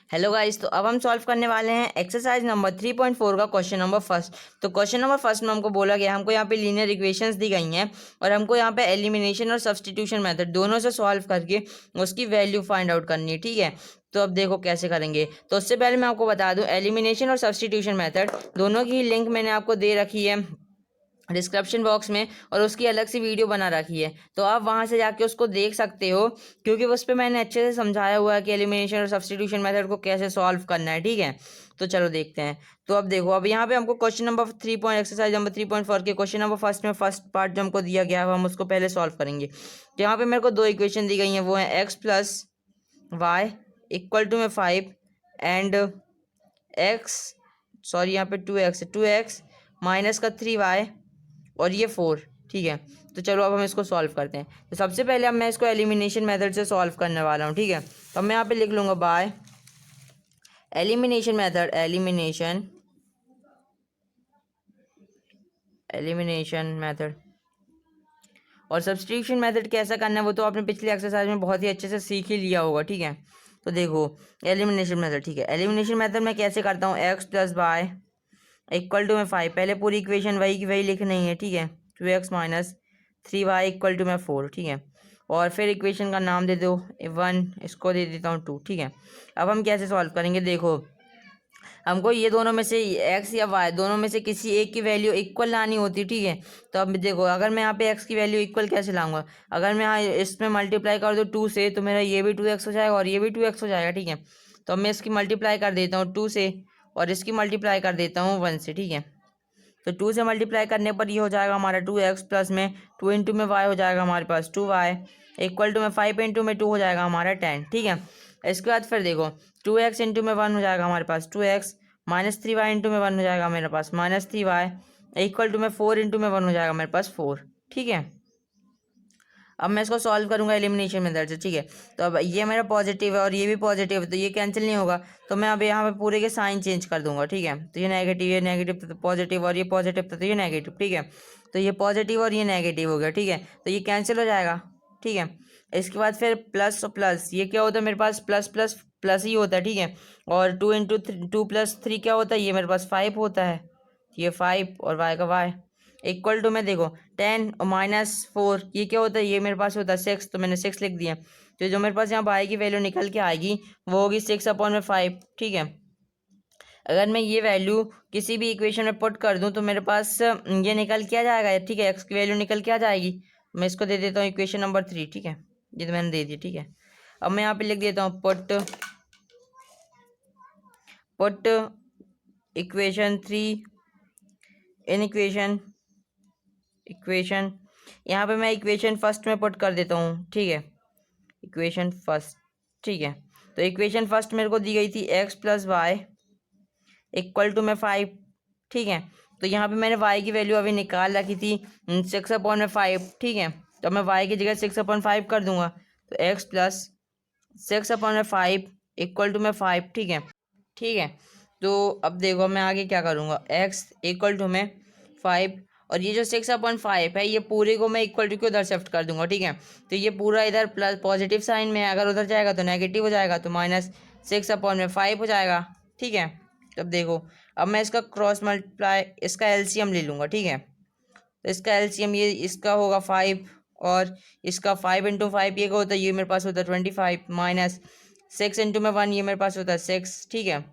Hello guys, तो अब हम सॉल्व करने वाले हैं एक्सरसाइज नंबर 3.4 का क्वेश्चन नंबर फर्स्ट। तो क्वेश्चन नंबर फर्स्ट में हमको बोला गया, हमको यहाँ पे लीनियर इक्वेशंस दी गई हैं और हमको यहाँ पे एलिमिनेशन और सब्स्टिट्यूशन मेथड दोनों से सॉल्व करके उसकी वैल्यू फाइंड आउट करनी है। ठीक है, तो अब देखो कैसे करेंगे। तो उससे पहले मैं आपको बता दूं, एलिमिनेशन और सब्स्टिट्यूशन मेथड दोनों की लिंक मैंने आपको दे रखी है डिस्क्रिप्शन बॉक्स में, और उसकी अलग से वीडियो बना रखी है, तो आप वहां से जाके उसको देख सकते हो, क्योंकि उस पर मैंने अच्छे से समझाया हुआ है कि एलिमिनेशन और सब्स्टिट्यूशन मेथड को कैसे सॉल्व करना है। ठीक है, तो चलो देखते हैं। तो अब देखो, अब यहाँ पे हमको क्वेश्चन नंबर 3.4 के क्वेश्चन नंबर फर्स्ट में फर्स्ट पार्ट जो हमको दिया गया है हम उसको पहले सॉल्व करेंगे। तो यहाँ पे मेरे को दो इक्वेशन दी गई हैं, वो है X plus Y equal to में 5 एंड एक्स, सॉरी यहाँ पे 2x है, 2x माइनस का 3y और ये 4। ठीक है, तो चलो अब हम इसको सॉल्व करते हैं। तो सबसे पहले अब मैं इसको एलिमिनेशन मेथड से सॉल्व करने वाला हूँ। ठीक है, तो अब मैं यहाँ पे लिख लूँगा by elimination method, elimination method. और सब्स्टिट्यूशन मेथड कैसा करना है वो तो आपने पिछली एक्सरसाइज में बहुत ही अच्छे से सीख ही लिया होगा। ठीक है, तो देखो एलिमिनेशन मेथड। ठीक है, एलिमिनेशन मेथड मैं कैसे करता हूँ, X plus Y equal to में 5, पहले पूरी इक्वेशन वही की वही लिखनी है। ठीक है, 2x minus 3y equal to में 4। ठीक है, और फिर इक्वेशन का नाम दे दो 1, इसको दे देता हूँ 2। ठीक है, अब हम कैसे सॉल्व करेंगे, देखो हमको ये दोनों में से x या y दोनों में से किसी एक की वैल्यू इक्वल लानी होती है। ठीक है, तो अब देखो अगर मैं यहाँ पे x की वैल्यू इक्वल कैसे लाऊंगा, अगर मैं यहाँ इसमें मल्टीप्लाई कर दूँ 2 से, तो मेरा ये भी 2x हो जाएगा और ये भी 2x हो जाएगा। ठीक है, तो अब मैं इसकी मल्टीप्लाई कर देता हूँ 2 से और इसकी मल्टीप्लाई कर देता हूँ 1 से। ठीक है, तो 2 से मल्टीप्लाई करने पर ये हो जाएगा हमारा 2x प्लस में 2 इंटू में y हो जाएगा हमारे पास 2y इक्वल टू में 5 इंटू में 2 हो जाएगा हमारा 10। ठीक है, इसके बाद फिर देखो 2x इंटू में 1 हो जाएगा हमारे पास 2x माइनस 3y इंटू में 1 हो जाएगा मेरे पास माइनस 3y इक्वल टू में 4 इंटू में 1 हो जाएगा मेरे पास 4। ठीक है, अब मैं इसको सॉल्व करूंगा एलिमिनेशन मेथड से। ठीक है, तो अब ये मेरा पॉजिटिव है और ये भी पॉजिटिव है, तो ये कैंसिल नहीं होगा, तो मैं अब यहाँ पे पूरे के साइन चेंज कर दूंगा। ठीक है, तो ये नेगेटिव तो पॉजिटिव और ये पॉजिटिव तो ये नेगेटिव। ठीक है, तो ये पॉजिटिव और ये नेगेटिव हो गया। ठीक है, तो ये कैंसिल हो जाएगा। ठीक है, इसके बाद फिर प्लस और प्लस, ये क्या होता है मेरे पास प्लस प्लस प्लस ही होता है। ठीक है, और 2 इंटू 2 प्लस 3 क्या होता है, ये मेरे पास 5 होता है, ये 5 और वाई का वाई इक्वल टू में देखो 10 और माइनस 4 ये क्या होता है, ये मेरे पास होता है 6, तो मैंने 6 लिख दिया। तो जो मेरे पास यहाँ बाई की वैल्यू निकल के आएगी वो होगी 6/5। ठीक है, अगर मैं ये वैल्यू किसी भी इक्वेशन में पुट कर दूं तो मेरे पास ये निकल के आ जाएगा। ठीक है, एक्स की वैल्यू निकल के आ जाएगी। मैं इसको दे देता हूँ इक्वेशन नंबर 3। ठीक है, ये तो मैंने दे दी। ठीक है, अब मैं यहाँ पे लिख देता हूँ पुट इक्वेशन 3 इन इक्वेशन यहाँ पे मैं इक्वेशन फर्स्ट में पुट कर देता हूँ। ठीक है, इक्वेशन फर्स्ट। ठीक है, तो इक्वेशन फर्स्ट मेरे को दी गई थी X plus Y equal to में 5। ठीक है, तो यहाँ पे मैंने y की वैल्यू अभी निकाल रखी थी 6/5। ठीक है, तो मैं y की जगह 6/5 कर दूंगा, तो x प्लस 6/5 इक्वल टू में 5। ठीक है, ठीक है, तो अब देखो मैं आगे क्या करूँगा, x इक्वल टू में 5 और ये जो 6/5 है ये पूरे को मैं इक्वल टू के उधर शिफ्ट कर दूंगा। ठीक है, तो ये पूरा इधर प्लस पॉजिटिव साइन में है, अगर उधर जाएगा तो नेगेटिव हो जाएगा, तो माइनस 6/5 हो जाएगा। ठीक है, तब देखो अब मैं इसका क्रॉस मल्टीप्लाई, इसका एलसीएम ले लूँगा। ठीक है, तो इसका एलसीएम ये इसका होगा 5 और इसका 5 इंटू 5 ये का होता है, ये मेरे पास होता है 25 माइनस 6 इंटू में 1 ये मेरे पास होता है 6। ठीक है,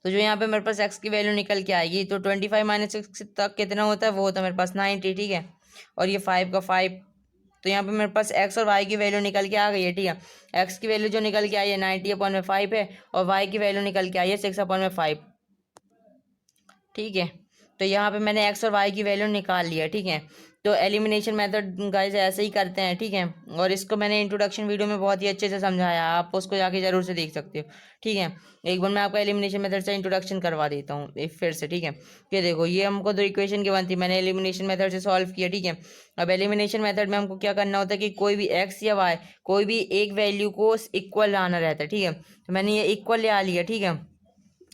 तो जो यहाँ पे मेरे पास एक्स की वैल्यू निकल के आएगी, तो 25 माइनस 6 तक कितना होता है, वो होता है मेरे पास 90। ठीक है, और ये 5 का 5, तो यहाँ पे मेरे पास एक्स और वाई की वैल्यू निकल के आ गई है। ठीक है, एक्स की वैल्यू जो निकल के आई है 90/5 है और वाई की वैल्यू निकल के आई है 6/5। ठीक है, तो यहाँ पे मैंने एक्स और वाई की वैल्यू निकाल लिया। ठीक है, तो एलिमिनेशन मेथड गाइस ऐसे ही करते हैं। ठीक है, और इसको मैंने इंट्रोडक्शन वीडियो में बहुत ही अच्छे से समझाया, आप उसको जाके जरूर से देख सकते हो। ठीक है, एक बार मैं आपका एलिमिनेशन मेथड से इंट्रोडक्शन करवा देता हूँ फिर से। ठीक है, ये देखो ये हमको दो इक्वेशन की बनती, मैंने एलिमिनेशन मेथड से सॉल्व किया। ठीक है, अब एलिमिनेशन मेथड में हमको क्या करना होता है कि कोई भी एक्स या वाई कोई भी एक वैल्यू को इक्वल लाना रहता है। ठीक है, तो मैंने ये इक्वल ले आ लिया। ठीक है,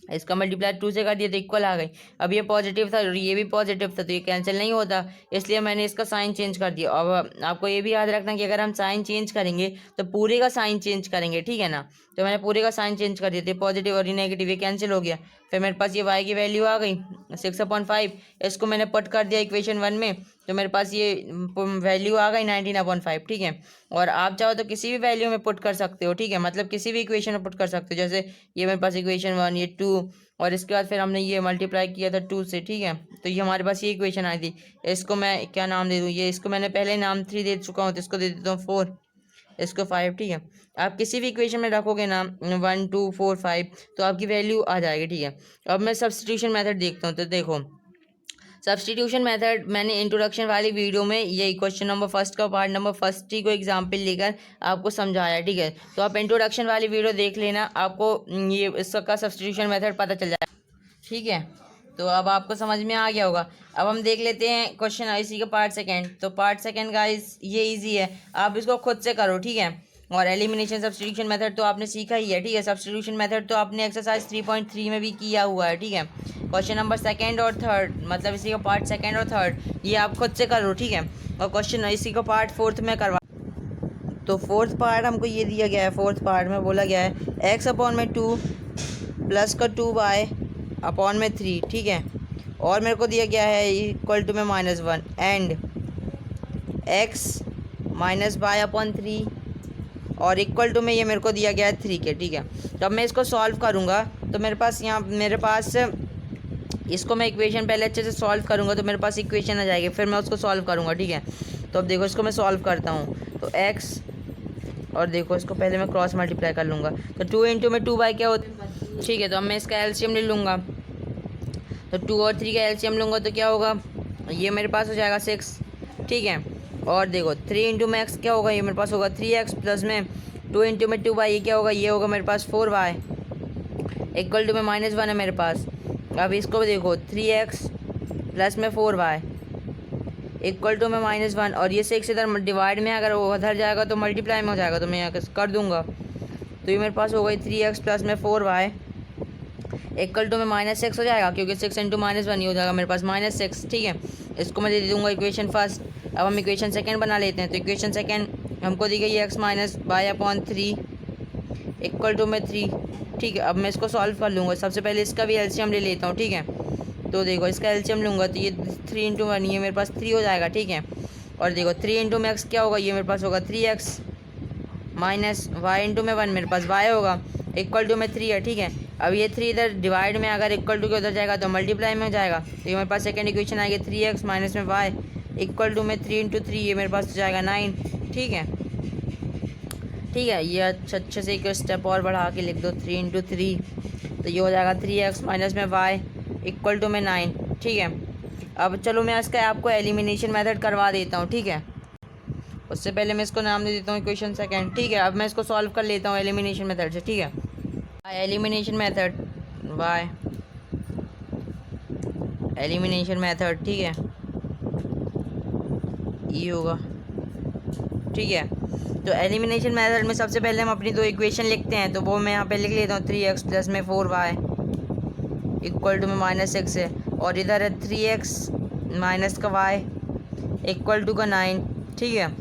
इसका मल्टीप्लाई 2 से कर दिया तो इक्वल आ गई। अब ये पॉजिटिव था और ये भी पॉजिटिव था तो ये कैंसिल नहीं होता, इसलिए मैंने इसका साइन चेंज कर दिया। अब आपको ये भी याद रखना कि अगर हम साइन चेंज करेंगे तो पूरे का साइन चेंज करेंगे, ठीक है ना। तो मैंने पूरे का साइन चेंज कर दिया, पॉजिटिव और ये नेगेटिव ये कैंसिल हो गया। फिर मेरे पास ये y की वैल्यू आ गई 6/5, इसको मैंने पुट कर दिया इक्वेशन 1 में, तो मेरे पास ये वैल्यू आ गई 19/5, ठीक है। और आप चाहो तो किसी भी वैल्यू में पुट कर सकते हो, ठीक है, मतलब किसी भी इक्वेशन में पुट कर सकते हो। जैसे ये मेरे पास इक्वेशन 1, ये 2 और इसके बाद फिर हमने ये मल्टीप्लाई किया था 2 से, ठीक है। तो ये हमारे पास ये इक्वेशन आई थी। इसको मैं क्या नाम दे दूँ, ये इसको मैंने पहले नाम 3 दे चुका हूँ तो इसको दे देता हूँ 4, इसको 5, ठीक है। आप किसी भी इक्वेशन में रखोगे ना 1 2 4 5 तो आपकी वैल्यू आ जाएगी, ठीक है। अब मैं सब्स्टिट्यूशन मेथड देखता हूँ, तो देखो सब्स्टिट्यूशन मेथड मैंने इंट्रोडक्शन वाली वीडियो में ये क्वेश्चन नंबर फर्स्ट का पार्ट नंबर फर्स्ट ही को एग्जाम्पल लेकर आपको समझाया, ठीक है। तो आप इंट्रोडक्शन वाली वीडियो देख लेना, आपको ये इसका सब्स्टिट्यूशन मेथड पता चल जाएगा, ठीक है। तो अब आपको समझ में आ गया होगा। अब हम देख लेते हैं क्वेश्चन इसी का पार्ट सेकंड। तो पार्ट सेकंड गाइस ये इजी है, आप इसको खुद से करो, ठीक है। और एलिमिनेशन सब्स्टिट्यूशन मेथड तो आपने सीखा ही है, ठीक है। सब्स्टिट्यूशन मेथड तो आपने एक्सरसाइज 3.3 में भी किया हुआ है, ठीक है। क्वेश्चन नंबर सेकंड और थर्ड, मतलब इसी का पार्ट सेकंड और थर्ड ये आप खुद से करो, ठीक है। और क्वेश्चन इसी का पार्ट फोर्थ में करवा। तो फोर्थ पार्ट हमको ये दिया गया है, फोर्थ पार्ट में बोला गया है x/2 प्लस का 2y/3, ठीक है। और मेरे को दिया गया है इक्वल टू में -1 एंड x - y/3 और इक्वल टू में ये मेरे को दिया गया है 3 के, ठीक है। तो अब मैं इसको सॉल्व करूँगा तो मेरे पास इसको मैं इक्वेशन पहले अच्छे से सॉल्व करूँगा तो मेरे पास इक्वेशन आ जाएगी, फिर मैं उसको सॉल्व करूँगा, ठीक है। तो अब देखो इसको मैं सॉल्व करता हूँ, तो x और देखो इसको पहले मैं क्रॉस मल्टीप्लाई कर लूँगा, तो 2 इंटू में 2 बाई क्या होता है, ठीक है। तो अब मैं इसका एलसीएम ले लूँगा, तो 2 और 3 का एलसीएम लूँगा तो क्या होगा, ये मेरे पास हो जाएगा 6, ठीक है। और देखो 3 इंटू में एक्स क्या होगा, ये मेरे पास होगा 3x प्लस में 2 इंटू में 2 बाई ये क्या होगा, ये होगा मेरे पास 4y इक्वल टू में -1 है मेरे पास। अब इसको देखो 3x प्लस में 4y इक्वल टू में -1 और ये 6 इधर डिवाइड में अगर वो उधर जाएगा तो मल्टीप्लाई में हो जाएगा, तो मैं यहाँ कर दूँगा। तो ये मेरे पास हो गई 3x प्लस में 4y इक्वल टू में -6 हो जाएगा, क्योंकि 6 इंटू -1 ही हो जाएगा मेरे पास -6, ठीक है। इसको मैं दे दूँगा इक्वेशन फर्स्ट। अब हम इक्वेशन सेकंड बना लेते हैं। तो इक्वेशन सेकंड हमको दी गई है x - y/3 इक्वल टू में 3, ठीक है। अब मैं इसको सॉल्व कर लूँगा। सबसे पहले इसका भी एलसीएम ले लेता हूँ, ठीक है। तो देखो इसका एलसीएम लूँगा तो ये 3 इंटू 1 ये मेरे पास 3 हो जाएगा, ठीक है। और देखो 3 इंटू में x क्या होगा, ये मेरे पास होगा 3x माइनस y इंटू में 1 मेरे पास y होगा इक्वल टू में 3 है, ठीक है। अब ये 3 इधर डिवाइड में अगर इक्वल टू के उधर जाएगा तो मल्टीप्लाई में हो जाएगा, तो ये मेरे पास सेकंड इक्वेशन आएगी 3x माइनस में y इक्वल टू में 3 इंटू 3 ये मेरे पास हो जाएगा 9, ठीक है। ठीक है, ये अच्छे से एक स्टेप और बढ़ा के लिख दो 3 इंटू 3, तो ये हो जाएगा 3x माइनस में y इक्वल टू में 9, ठीक है। अब चलो मैं इसका आपको एलिमिनेशन मेथड करवा देता हूँ, ठीक है। उससे पहले मैं इसको नाम दे देता हूँ इक्वेशन सेकंड, ठीक है। अब मैं इसको सॉल्व कर लेता हूँ एलिमिनेशन मेथड से, ठीक है। Elimination method by elimination method, ठीक है, ये होगा, ठीक है। तो एलिमिनेशन मेथड में सबसे पहले हम अपनी दो इक्वेशन लिखते हैं, तो वो मैं यहाँ पे लिख लेता हूँ 3x प्लस में 4y इक्वल टू में -6 है, और इधर है 3x माइनस का y इक्वल टू का 9, ठीक है।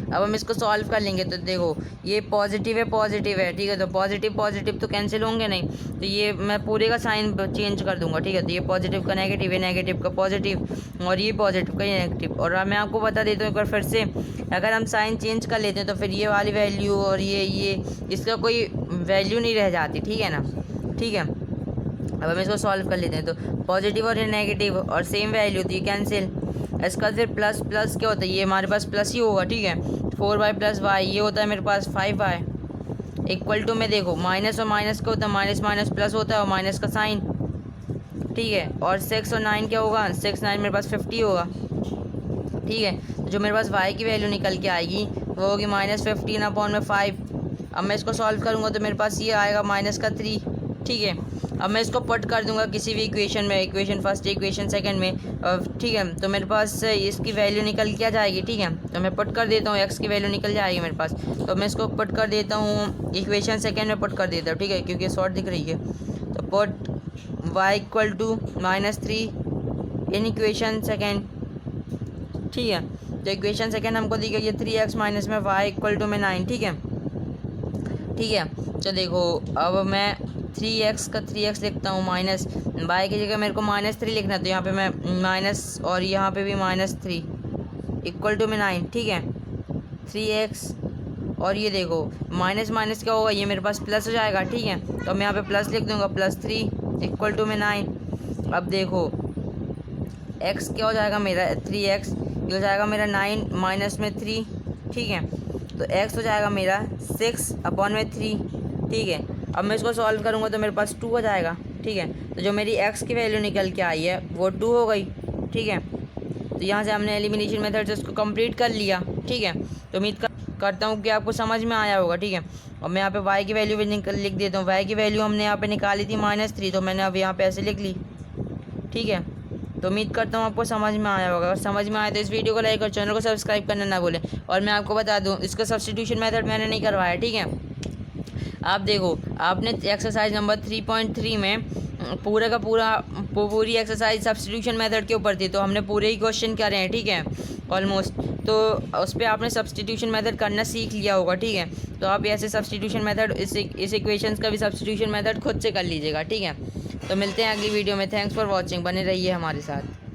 अब हम इसको सॉल्व कर लेंगे, तो देखो ये पॉजिटिव है, ठीक है। तो पॉजिटिव तो कैंसिल होंगे नहीं, तो ये मैं पूरे का साइन चेंज कर दूंगा, ठीक है। तो ये पॉजिटिव का नेगेटिव है, नेगेटिव का पॉजिटिव, और ये पॉजिटिव का ये नेगेटिव। और मैं आपको बता देता हूँ एक बार फिर से, अगर हम साइन चेंज कर लेते हैं तो फिर ये वाली वैल्यू और ये इसका कोई वैल्यू नहीं रह जाती, ठीक है ना, ठीक है। अब हम इसको सॉल्व कर लेते हैं, तो पॉजिटिव और नेगेटिव और सेम वैल्यू होती है, कैंसिल। इसका फिर प्लस क्या होता है, ये हमारे पास प्लस ही होगा, ठीक है। 4y प्लस y ये होता है मेरे पास 5y इक्वल टू में देखो माइनस और माइनस क्या होता है, माइनस माइनस प्लस होता है और माइनस का साइन, ठीक है। और 6 और 9 क्या होगा, 6 9 मेरे पास 50 होगा, ठीक है। तो जो मेरे पास y की वैल्यू निकल के आएगी वो होगी -15/5। अब मैं इसको सॉल्व करूँगा तो मेरे पास ये आएगा -3, ठीक है। अब मैं इसको पुट कर दूंगा किसी भी इक्वेशन में, इक्वेशन फर्स्ट, इक्वेशन सेकंड में, ठीक है। तो मेरे पास इसकी वैल्यू निकल के आ जाएगी, ठीक है। तो मैं पुट कर देता हूँ, एक्स की वैल्यू निकल जाएगी मेरे पास। तो मैं इसको पुट कर देता हूँ इक्वेशन सेकंड में पुट कर देता हूँ, ठीक है, क्योंकि शॉर्ट दिख रही है। तो put y equal to -3 in equation second, ठीक है। तो इक्वेशन सेकेंड हमको दी गई है 3x माइनस में y इक्वल टू में 9, ठीक है, ठीक है। तो देखो अब मैं 3x का 3x लिखता हूँ, माइनस y की जगह मेरे को -3 लिखना है, तो यहाँ पे मैं माइनस और यहाँ पे भी -3 इक्वल टू में 9, ठीक है। 3x और ये देखो माइनस माइनस क्या होगा, ये मेरे पास प्लस हो जाएगा, ठीक है। तो मैं यहाँ पे प्लस लिख दूँगा, +3 इक्वल टू में 9। अब देखो x क्या हो जाएगा मेरा, 3x ये हो जाएगा मेरा 9 माइनस में 3, ठीक है। तो x हो जाएगा मेरा 6/3, ठीक है। अब मैं इसको सॉल्व करूँगा तो मेरे पास 2 हो जाएगा, ठीक है। तो जो मेरी x की वैल्यू निकल के आई है वो 2 हो गई, ठीक है। तो यहाँ से हमने एलिमिनेशन मेथड से उसको कंप्लीट कर लिया, ठीक है। तो उम्मीद करता हूँ कि आपको समझ में आया होगा, ठीक है। और मैं यहाँ पे y की वैल्यू भी लिख देता हूँ। y की वैल्यू हमने यहाँ पे निकाली थी -3, तो मैंने अब यहाँ पे ऐसे लिख ली, ठीक है। तो उम्मीद करता हूँ आपको समझ में आया होगा। अगर समझ में आया तो इस वीडियो को लाइक और चैनल को सब्सक्राइब करना ना भूलें। और मैं आपको बता दूँ इसका सब्स्टिट्यूशन मेथड मैंने नहीं करवाया, ठीक है। आप देखो आपने एक्सरसाइज नंबर 3.3 में पूरा का पूरी एक्सरसाइज सब्स्टिट्यूशन मेथड के ऊपर थी, तो हमने पूरे ही क्वेश्चन करे हैं, ठीक है, ऑलमोस्ट। तो उस पर आपने सब्स्टिट्यूशन मेथड करना सीख लिया होगा, ठीक है। तो आप ऐसे सब्स्टिट्यूशन मेथड इस इक्वेशंस का भी सब्स्टिट्यूशन मेथड खुद से कर लीजिएगा, ठीक है। तो मिलते हैं अगली वीडियो में। थैंक्स फॉर वॉचिंग, बने रहिए हमारे साथ।